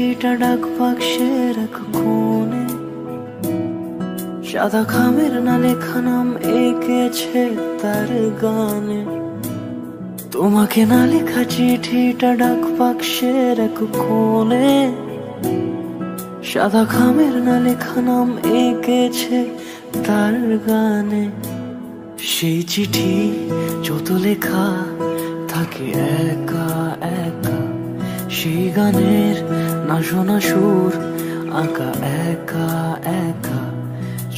চিঠিটা ডাক বাক্সের এক কোণে, সাদা খামের না লেখা নাম এঁকেছে তার গানে। তোমাকে না লেখা চিঠিটা ডাক বাক্সের এক কোণে, সাদা খামের না লেখা নাম এঁকেছে তার গানে। সেই চিঠি যত লেখা থাকে একা একা, সেই গানের না শোনা সুর আঁকা একা একা,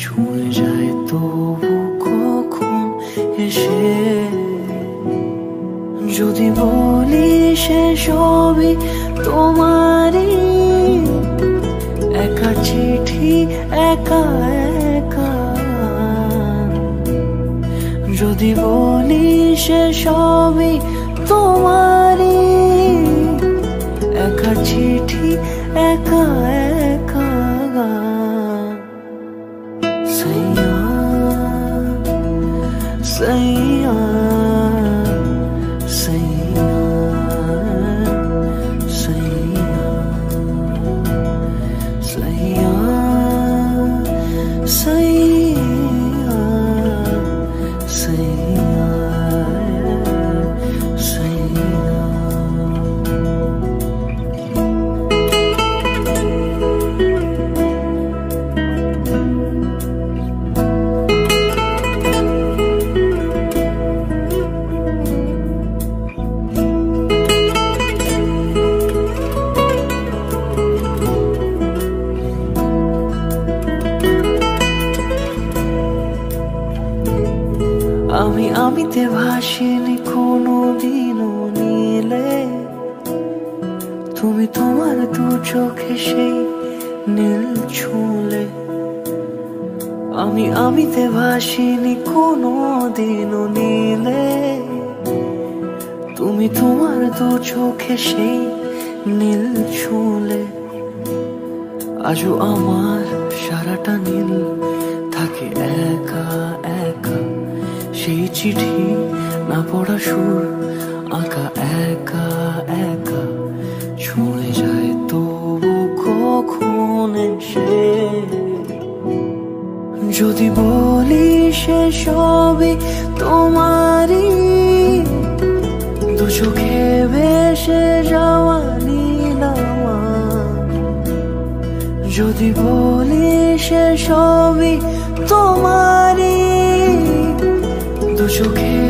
ছুঁয়ে যায় তবু কখন এসে। যদি বলি সে সবই তোমারই, একা চিঠি একা একা। যদি বলি সে সবই তোমারই, একা চিঠি একা একা। সাইয়া সাইয়া সাইয়া সাইয়া সাইয়া সাইয়া সাইয়া সাইয়া। আমিতে ভাসিনি কোনো দিনও নীলে, তুমি তোমার দু চোখে সেই নীল ছুঁলে। আমিতে ভাসিনি কোনো দিনও নীলে, তুমি তোমার দু চোখে সেই নীল ছুঁলে। আজও আমার সারাটা নীল থাকে একা একা, সেই চিঠি না পড়া সুর আঁকা একা একা, ছুঁয়ে যায় তবু কখন এসে। যদি বলি সে সবই তোমারই, দু চোখে ভেসে যাওয়া নীল আমার। যদি বলি সে সবই তোমারই, দু চোখে